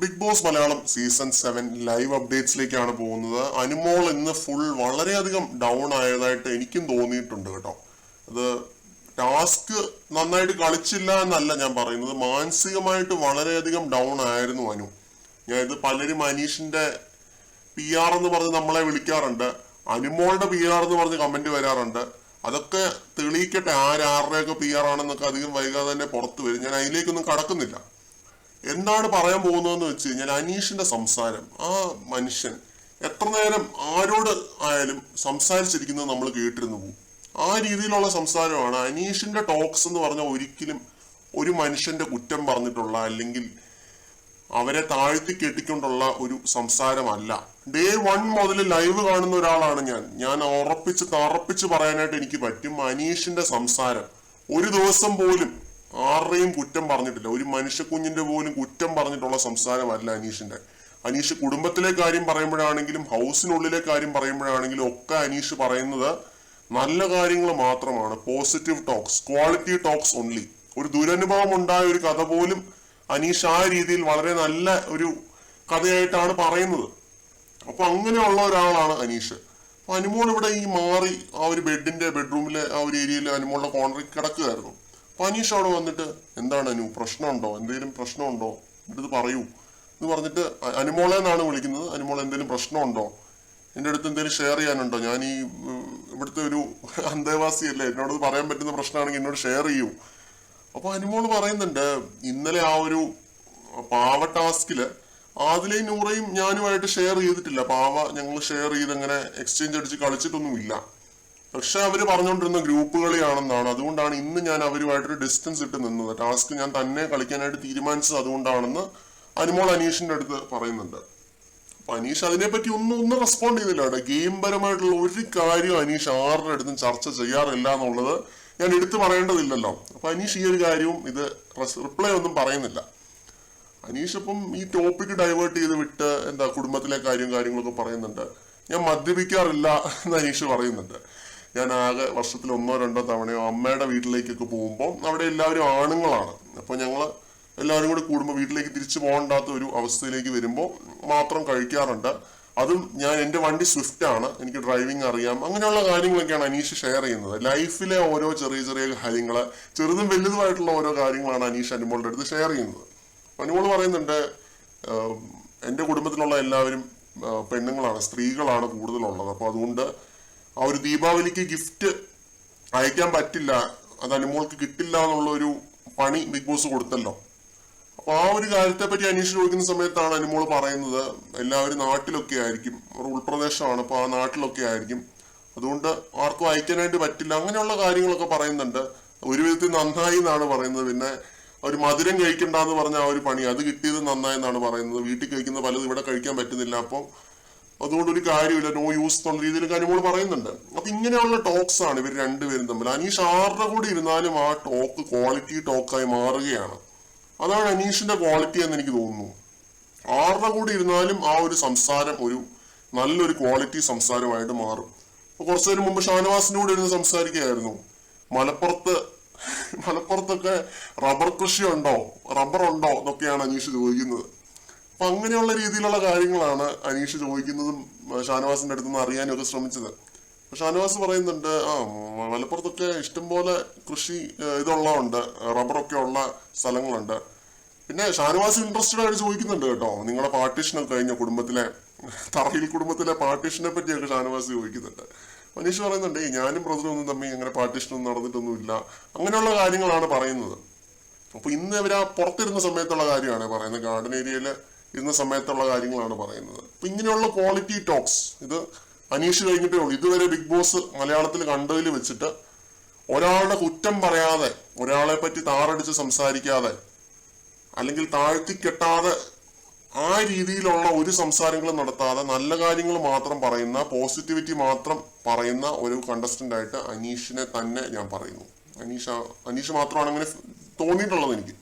Big boss Malayalam season 7 live അപ്ഡേറ്റ്സിലേക്കാണ് പോകുന്നത്. അനുമോൾ ഇന്ന് ഫുൾ വളരെയധികം ഡൗൺ ആയതായിട്ട് എനിക്കും തോന്നിയിട്ടുണ്ട് കേട്ടോ. അത് ടാസ്ക് നന്നായിട്ട് കളിച്ചില്ല എന്നല്ല ഞാൻ പറയുന്നത്, മാനസികമായിട്ട് വളരെയധികം ഡൗൺ ആയിരുന്നു അനു. ഞാൻ ഇത് പലരും അനീഷിന്റെ PR എന്ന് പറഞ്ഞ് നമ്മളെ വിളിക്കാറുണ്ട്, അനുമോളുടെ PR എന്ന് പറഞ്ഞ് കമന്റ് വരാറുണ്ട്. അതൊക്കെ തെളിയിക്കട്ടെ, ആരുടെയൊക്കെ PR ആണെന്നൊക്കെ അധികം വൈകാതെ തന്നെ പുറത്തു വരും. ഞാൻ അതിലേക്കൊന്നും കടക്കുന്നില്ല. എന്താണ് പറയാൻ പോകുന്നതെന്ന് വെച്ച് കഴിഞ്ഞാൽ, അനീഷിന്റെ സംസാരം, ആ മനുഷ്യൻ എത്ര നേരം ആരോട് ആയാലും സംസാരിച്ചിരിക്കുന്നത് നമ്മൾ കേട്ടിരുന്നു പോകും. ആ രീതിയിലുള്ള സംസാരമാണ് അനീഷിന്റെ ടോക്സ് എന്ന് പറഞ്ഞാൽ. ഒരിക്കലും ഒരു മനുഷ്യന്റെ കുറ്റം പറഞ്ഞിട്ടുള്ള അല്ലെങ്കിൽ അവരെ താഴ്ത്തി കെട്ടിക്കൊണ്ടുള്ള ഒരു സംസാരമല്ല. ഡേ 1 മുതൽ ലൈവ് കാണുന്ന ഒരാളാണ് ഞാൻ തറപ്പിച്ച് പറയാനായിട്ട് എനിക്ക് പറ്റും. അനീഷിന്റെ സംസാരം ഒരു ദിവസം പോലും ആരുടെയും കുറ്റം പറഞ്ഞിട്ടില്ല, ഒരു മനുഷ്യക്കുഞ്ഞിന്റെ പോലും കുറ്റം പറഞ്ഞിട്ടുള്ള സംസാരമല്ല അനീഷിന്റെ. അനീഷ് കുടുംബത്തിലെ കാര്യം പറയുമ്പോഴാണെങ്കിലും ഹൗസിനുള്ളിലെ കാര്യം പറയുമ്പോഴാണെങ്കിലും ഒക്കെ അനീഷ് പറയുന്നത് നല്ല കാര്യങ്ങൾ മാത്രമാണ്. Positive talks, quality talks only. ഒരു ദുരനുഭവം ഉണ്ടായ ഒരു കഥ പോലും അനീഷ് ആ രീതിയിൽ വളരെ നല്ല ഒരു കഥയായിട്ടാണ് പറയുന്നത്. അപ്പൊ അങ്ങനെയുള്ള ഒരാളാണ് അനീഷ്. അപ്പൊ അനുമോൾ ഇവിടെ ഈ മാറി ആ ഒരു ബെഡ്റൂമിലെ ആ ഒരു ഏരിയയിൽ അനുമോളുടെ കോർണറിൽ കിടക്കുകയായിരുന്നു. അപ്പൊ അനീഷ് അവിടെ വന്നിട്ട്, എന്താണ് അനു, പ്രശ്നമുണ്ടോ, എന്തെങ്കിലും പ്രശ്നമുണ്ടോ, എൻ്റെ അടുത്ത് പറയൂ എന്ന് പറഞ്ഞിട്ട്, അനുമോളെ എന്നാണ് വിളിക്കുന്നത്. അനുമോൾ എന്തെങ്കിലും പ്രശ്നമുണ്ടോ, എൻ്റെ അടുത്ത് എന്തെങ്കിലും ഷെയർ ചെയ്യാനുണ്ടോ, ഞാൻ ഈ ഇവിടുത്തെ ഒരു അന്തേവാസിയല്ലേ, എന്നോട് പറയാൻ പറ്റുന്ന പ്രശ്നമാണെങ്കിൽ എന്നോട് ഷെയർ ചെയ്യൂ. അപ്പൊ അനുമോൾ പറയുന്നുണ്ട്, ഇന്നലെ ആ ഒരു പാവ ടാസ്കില് ആദിലയും നൂറയും ഞാനുമായിട്ട് ഷെയർ ചെയ്തിട്ടില്ല. ഞങ്ങൾ ഷെയർ ചെയ്ത് അങ്ങനെ എക്സ്ചേഞ്ച് അടിച്ച് കളിച്ചിട്ടൊന്നുമില്ല. പക്ഷെ അവര് പറഞ്ഞുകൊണ്ടിരുന്ന ഗ്രൂപ്പ് കളിയാണെന്നാണ്. അതുകൊണ്ടാണ് ഇന്ന് ഞാൻ അവരുമായിട്ടൊരു ഡിസ്റ്റൻസ് ഇട്ട് നിന്നത്. ടാസ്ക് ഞാൻ തന്നെ കളിക്കാനായിട്ട് തീരുമാനിച്ചത് അതുകൊണ്ടാണെന്ന് അനുമോൾ അനീഷിന്റെ അടുത്ത് പറയുന്നുണ്ട്. അപ്പൊ അനീഷ് അതിനെപ്പറ്റി ഒന്നും റെസ്പോണ്ട് ചെയ്തില്ല. ഗെയിം പരമായിട്ടുള്ള ഒരു കാര്യം അനീഷ് ആരുടെ അടുത്തും ചർച്ച ചെയ്യാറില്ല എന്നുള്ളത് ഞാൻ എടുത്തു പറയേണ്ടതില്ലല്ലോ. അപ്പൊ അനീഷ് ഈ ഒരു കാര്യവും ഇത് റിപ്ലൈ ഒന്നും പറയുന്നില്ല. അനീഷ് ഇപ്പം ഈ ടോപ്പിക് ഡൈവേർട്ട് ചെയ്ത് വിട്ട് കുടുംബത്തിലെ കാര്യങ്ങളൊക്കെ പറയുന്നുണ്ട്. ഞാൻ മദ്യപിക്കാറില്ല എന്ന് അനീഷ് പറയുന്നുണ്ട്. ഞാൻ ആകെ വർഷത്തിൽ 1-2 തവണയോ അമ്മയുടെ വീട്ടിലേക്കൊക്കെ പോകുമ്പോൾ അവിടെ എല്ലാവരും ആണുങ്ങളാണ്. അപ്പൊ ഞങ്ങള് എല്ലാവരും കൂടി കൂടുമ്പോൾ വീട്ടിലേക്ക് തിരിച്ചു പോകണ്ടാത്ത ഒരു അവസ്ഥയിലേക്ക് വരുമ്പോൾ മാത്രം കഴിക്കാറുണ്ട്. അതും എൻ്റെ വണ്ടി സ്വിഫ്റ്റ് ആണ്, എനിക്ക് ഡ്രൈവിംഗ് അറിയാം. അങ്ങനെയുള്ള കാര്യങ്ങളൊക്കെയാണ് അനീഷ് ഷെയർ ചെയ്യുന്നത്. ലൈഫിലെ ഓരോ ചെറിയ കാര്യങ്ങള്, ചെറുതും വലുതുമായിട്ടുള്ള ഓരോ കാര്യങ്ങളാണ് അനീഷ് അനുമോളുടെ അടുത്ത് ഷെയർ ചെയ്യുന്നത്. അനുമോൾ പറയുന്നുണ്ട്, എൻ്റെ കുടുംബത്തിലുള്ള എല്ലാവരും പെണ്ണുങ്ങളാണ്, സ്ത്രീകളാണ് കൂടുതലുള്ളത്. അപ്പൊ അതുകൊണ്ട് ആ ഒരു ദീപാവലിക്ക് ഗിഫ്റ്റ് അയക്കാൻ പറ്റില്ല, അത് അനുമോൾക്ക് കിട്ടില്ല എന്നുള്ള ഒരു പണി ബിഗ് ബോസ് കൊടുത്തല്ലോ. അപ്പൊ ആ ഒരു കാര്യത്തെ പറ്റി അനീഷ് ചോദിക്കുന്ന സമയത്താണ് അനുമോൾ പറയുന്നത്, എല്ലാവരും നാട്ടിലൊക്കെ ആയിരിക്കും, ഒരു ഉൾപ്രദേശമാണ്, അപ്പൊ ആ നാട്ടിലൊക്കെ ആയിരിക്കും, അതുകൊണ്ട് ആർക്കും അയക്കാനായിട്ട് പറ്റില്ല, അങ്ങനെയുള്ള കാര്യങ്ങളൊക്കെ പറയുന്നുണ്ട്. ഒരു വിധത്തിൽ നന്നായി എന്നാണ് പറയുന്നത്. പിന്നെ ഒരു മധുരം കഴിക്കണ്ടെന്ന് പറഞ്ഞ ആ ഒരു പണി, അത് കിട്ടിയത് നന്നായി എന്നാണ് പറയുന്നത്. വീട്ടിൽ കഴിക്കുന്ന പലതും ഇവിടെ കഴിക്കാൻ പറ്റുന്നില്ല, അപ്പൊ അതുകൊണ്ടൊരു കാര്യമില്ല, നോ യൂസ് എന്നുള്ള രീതിയിൽ അനുമോൾ പറയുന്നുണ്ട്. അപ്പൊ ഇങ്ങനെയുള്ള ടോക്സ് ആണ് ഇവർ രണ്ടുപേരും തമ്മിൽ. അനീഷ് ആരുടെ കൂടി ഇരുന്നാലും ആ ടോക്ക് ക്വാളിറ്റി ടോക്കായി മാറുകയാണ്. അതാണ് അനീഷിന്റെ ക്വാളിറ്റി എന്ന് എനിക്ക് തോന്നുന്നു. ആരുടെ കൂടി ഇരുന്നാലും ആ ഒരു സംസാരം ഒരു നല്ലൊരു ക്വാളിറ്റി സംസാരമായിട്ട് മാറും. അപ്പൊ കുറച്ചു നേരം മുമ്പ് ഷാനവാസിന്റെ കൂടെ ഇരുന്ന് സംസാരിക്കുകയായിരുന്നു. മലപ്പുറത്തൊക്കെ റബ്ബർ കൃഷി ഉണ്ടോ, റബ്ബർ ഉണ്ടോ എന്നൊക്കെയാണ് അനീഷ് ചോദിക്കുന്നത്. അപ്പൊ അങ്ങനെയുള്ള രീതിയിലുള്ള കാര്യങ്ങളാണ് അനീഷ് ചോദിക്കുന്നതും ഷാനവാസിന്റെ അടുത്ത് നിന്ന് അറിയാനും ഒക്കെ ശ്രമിച്ചത്. ഷാനവാസ് പറയുന്നുണ്ട്, മലപ്പുറത്തൊക്കെ ഇഷ്ടംപോലെ കൃഷി ഇതുള്ളതുണ്ട്, റബ്ബറൊക്കെ ഉള്ള സ്ഥലങ്ങളുണ്ട്. പിന്നെ ഷാനവാസ് ഇൻട്രസ്റ്റഡ് ആയിട്ട് ചോദിക്കുന്നുണ്ട് കേട്ടോ, നിങ്ങളുടെ പാർട്ടീഷനൊക്കെ കഴിഞ്ഞ തറയിൽ കുടുംബത്തിലെ പാർട്ടീഷനെ പറ്റിയൊക്കെ ഷാനവാസ് ചോദിക്കുന്നുണ്ട്. അനീഷ് പറയുന്നുണ്ട്, ഞാനും ബ്രദറും ഒന്നും തമ്മിൽ അങ്ങനെ പാർട്ടീഷനൊന്നും നടന്നിട്ടൊന്നുമില്ല, അങ്ങനെയുള്ള കാര്യങ്ങളാണ് പറയുന്നത്. അപ്പൊ ഇന്ന് ഇവർ ആ പുറത്തിരുന്ന സമയത്തുള്ള കാര്യമാണ് പറയുന്നത്, ഗാർഡൻ ഏരിയയിൽ ഇരുന്ന സമയത്തുള്ള കാര്യങ്ങളാണ് പറയുന്നത്. അപ്പൊ ഇങ്ങനെയുള്ള ക്വാളിറ്റി ടോക്സ് ഇത് അനീഷ് കഴിഞ്ഞിട്ടേ ഉള്ളൂ. ഇതുവരെ ബിഗ് ബോസ് മലയാളത്തിൽ കണ്ടതിൽ വെച്ചിട്ട് ഒരാളുടെ കുറ്റം പറയാതെ, ഒരാളെ പറ്റി താറടിച്ച് സംസാരിക്കാതെ അല്ലെങ്കിൽ താഴ്ത്തിക്കെട്ടാതെ ആ രീതിയിലുള്ള ഒരു സംസാരങ്ങളും നടത്താതെ നല്ല കാര്യങ്ങൾ മാത്രം പറയുന്ന, പോസിറ്റിവിറ്റി മാത്രം പറയുന്ന ഒരു കണ്ടസ്റ്റന്റ് ആയിട്ട് അനീഷിനെ തന്നെ ഞാൻ പറയുന്നു. അനീഷ് മാത്രമാണ് അങ്ങനെ തോന്നിയിട്ടുള്ളത് എനിക്ക്.